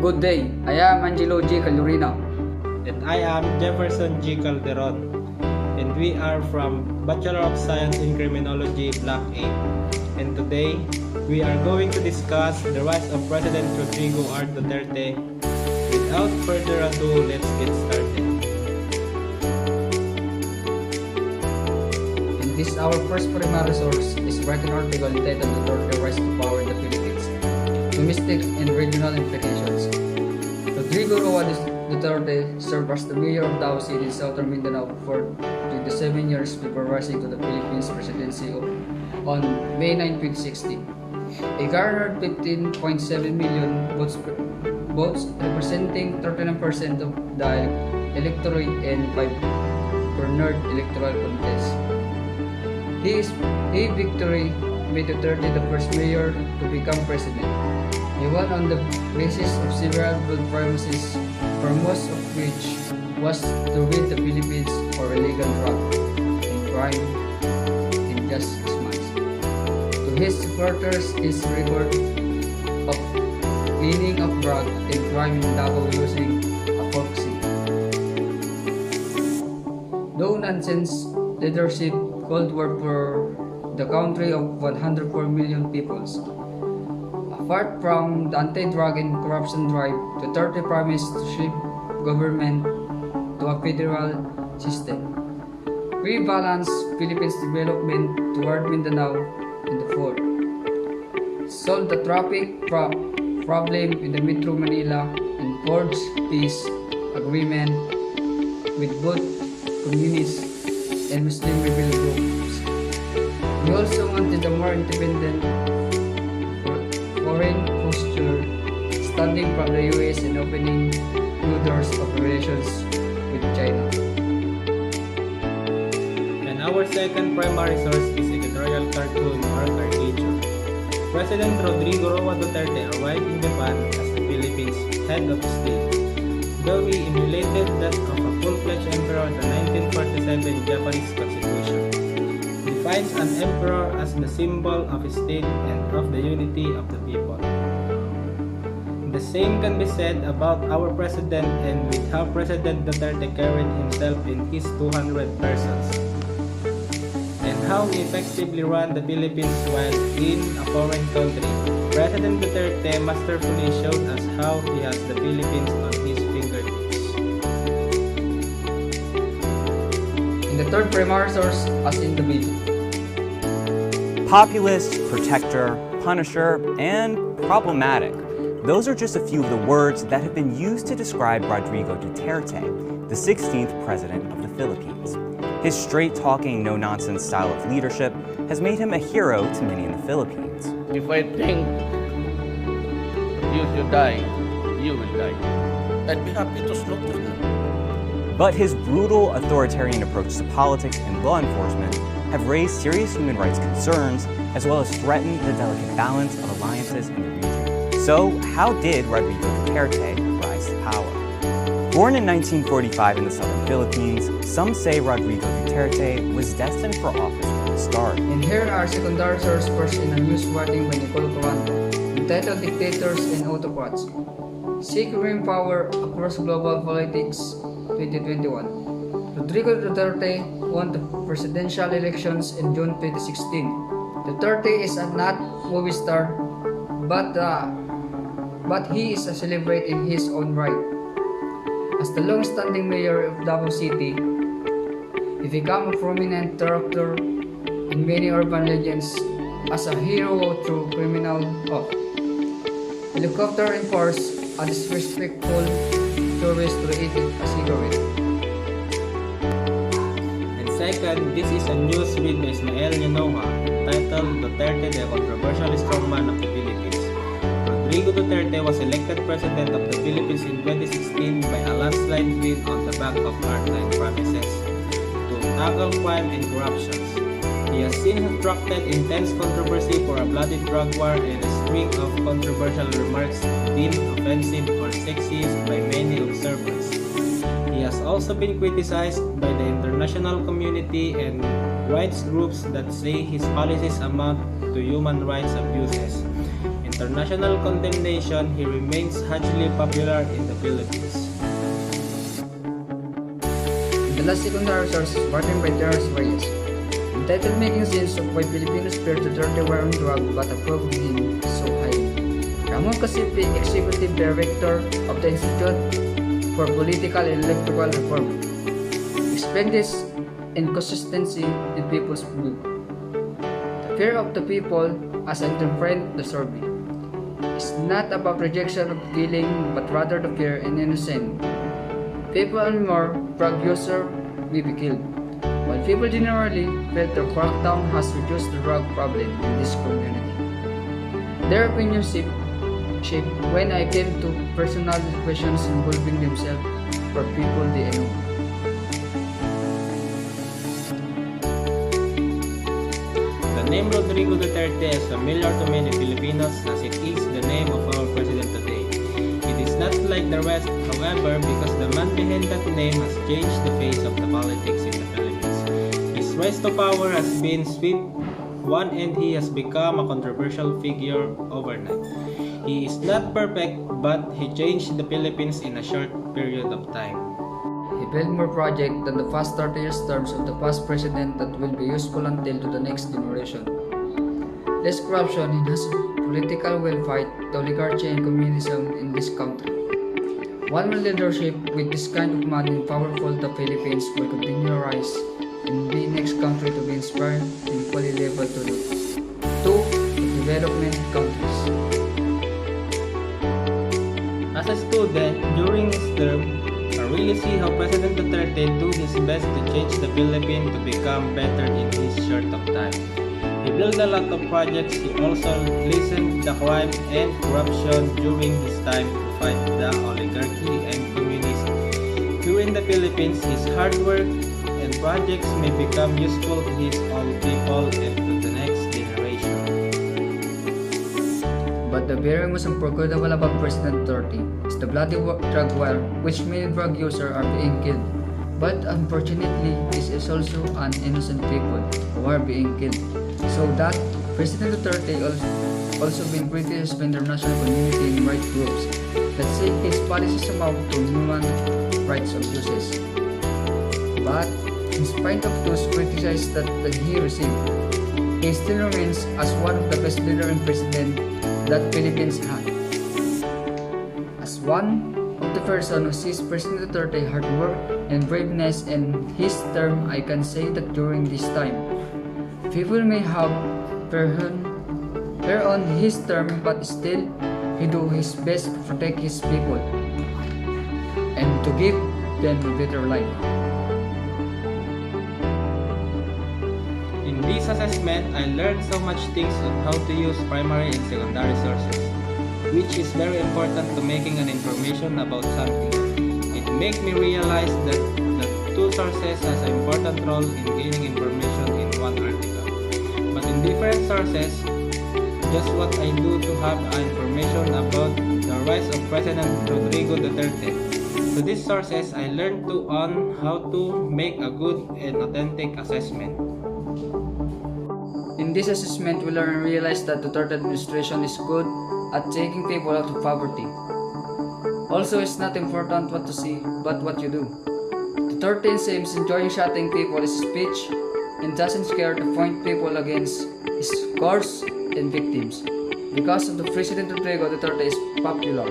Good day, I am Angelo G. Calurina. And I am Jefferson G. Calderon, and we are from Bachelor of Science in Criminology, Block 8. And today, we are going to discuss the rise of President Rodrigo R. Duterte. Without further ado, let's get started. In this our first primary source is written article entitled Duterte Rise to Power in the Philippines, Domestic and Regional Implications. Rodrigo Roa Duterte served as the mayor of Davao City, Southern Mindanao for 27 years before rising to the Philippines presidency on May 9, 2016. He garnered 15.7 million votes, representing 39% of the electorate and 5 garnered electoral contest. His victory made Duterte the first mayor to become president. He won on the basis of several good promises, for most of which was to rid the Philippines for illegal drug and crime in just 6 months. To his supporters, his record of cleaning up drug and crime in Davao using a proxy. No nonsense leadership called for the country of 104 million peoples. Apart from the anti-drug and corruption drive, Duterte promised to shift government to a federal system, rebalance Philippines development toward Mindanao and the fourth, solve the traffic problem in the Metro Manila, and forge peace agreement with both communist and Muslim rebel groups. He also wanted a more independent foreign posture, standing from the US and opening new doors of relations with China. And our second primary source is editorial cartoon or caricature. President Rodrigo Roa Duterte arrived in Japan as the Philippines' head of state. Though he emulated that of a full-fledged emperor, the 1947 Japanese Constitution defines an emperor as the symbol of a state and of the unity of the people. The same can be said about our president and with how President Duterte carried himself in his 200 persons, and how he effectively ran the Philippines while in a foreign country. President Duterte masterfully showed us how he has the Philippines on his fingertips. In the third primary source, as in the bill. Populist, protector, punisher, and problematic. Those are just a few of the words that have been used to describe Rodrigo Duterte, the 16th president of the Philippines. His straight-talking, no-nonsense style of leadership has made him a hero to many in the Philippines. If I think you should die, you will die. I'd be happy to slaughter you. But his brutal, authoritarian approach to politics and law enforcement have raised serious human rights concerns, as well as threatened the delicate balance of alliances in the region. So, how did Rodrigo Duterte rise to power? Born in 1945 in the southern Philippines, some say Rodrigo Duterte was destined for office from the start. And here are secondary source first in a news writing by Nicole Coranto, entitled Dictators and Autocrats. Seek reign power across global politics 2021. Rodrigo Duterte won the presidential elections in June 2016. Duterte is not movie star, but he is a celebrity in his own right. As the long-standing mayor of Davao City, he became a prominent character in many urban legends as a hero through criminal act. Helicopter enforced a disrespectful tourist who ate a cigarette. Second, this is a news read by Ismael Yanoha titled Duterte, the controversial strongman of the Philippines. Rodrigo Duterte was elected president of the Philippines in 2016 by a landslide win on the back of hardline promises to tackle crime and corruption. He has since attracted intense controversy for a bloody drug war and a string of controversial remarks deemed offensive or sexist by many observers. He has also been criticized by the international community and rights groups that say his policies amount to human rights abuses. In international condemnation, he remains hugely popular in the Philippines. The last secondary source is pardoned by Terrace Reyes, entitled Making Sense of Why Filipinos Fear Duterte War on Drug but Approve of Him So Highly. Ramon Casipe, Executive Director of the Institute for Political and Electoral Reform, explained this inconsistency in people's view. The fear of the people, as I interpret the survey, is not about rejection of killing but rather the fear in innocent people and more drug users may be killed, while people generally felt the crackdown has reduced the drug problem in this community. Their opinion shaped when I came to personal questions involving themselves for people they know. The name Rodrigo Duterte is familiar to many Filipinos as it is the name of our president today. It is not like the rest, however, because the man behind that name has changed the face of the politics in the Philippines. His rise to power has been swift one and he has become a controversial figure overnight. He is not perfect, but he changed the Philippines in a short period of time. He built more projects than the past 30 years terms of the past president that will be useful until to the next generation. Less corruption in his political will fight the oligarchy and communism in this country. One more leadership with this kind of money and powerful, the Philippines will continue to rise and be next country to be inspired and equally level to the two development countries. As a student, during his term, I really see how President Duterte do his best to change the Philippines to become better in his short of time. He built a lot of projects. He also lessened the crime and corruption during his time to fight the oligarchy and communism. Here in the Philippines, his hard work and projects may become useful to his own people and to the next generation. But the very most unforgettable about President Duterte is the bloody drug war, which many drug users are being killed. But unfortunately, this is also an innocent people who are being killed. So that President Duterte also been criticized by international community and rights groups that say his policies amount to human rights abuses. But in spite of those criticisms that he received, he still remains as one of the best leaders and president that Philippines had. As one of the person who sees President Duterte hard work and braveness in his term, I can say that during this time, people may have fear on his term, but still he do his best to protect his people and to give them a better life. In this assessment, I learned so much things on how to use primary and secondary sources, which is very important to making an information about something. It made me realize that the two sources has an important role in gaining information in one article. But in different sources, just what I do to have information about the rise of President Rodrigo Duterte. To these sources, I learned on how to make a good and authentic assessment. In this assessment, we learn and realize that the Duterte administration is good at taking people out of poverty. Also, it's not important what to see, but what you do. Duterte seems enjoying shouting people his speech and doesn't care to point people against his cause and victims. Because of the President Rodrigo Duterte is popular.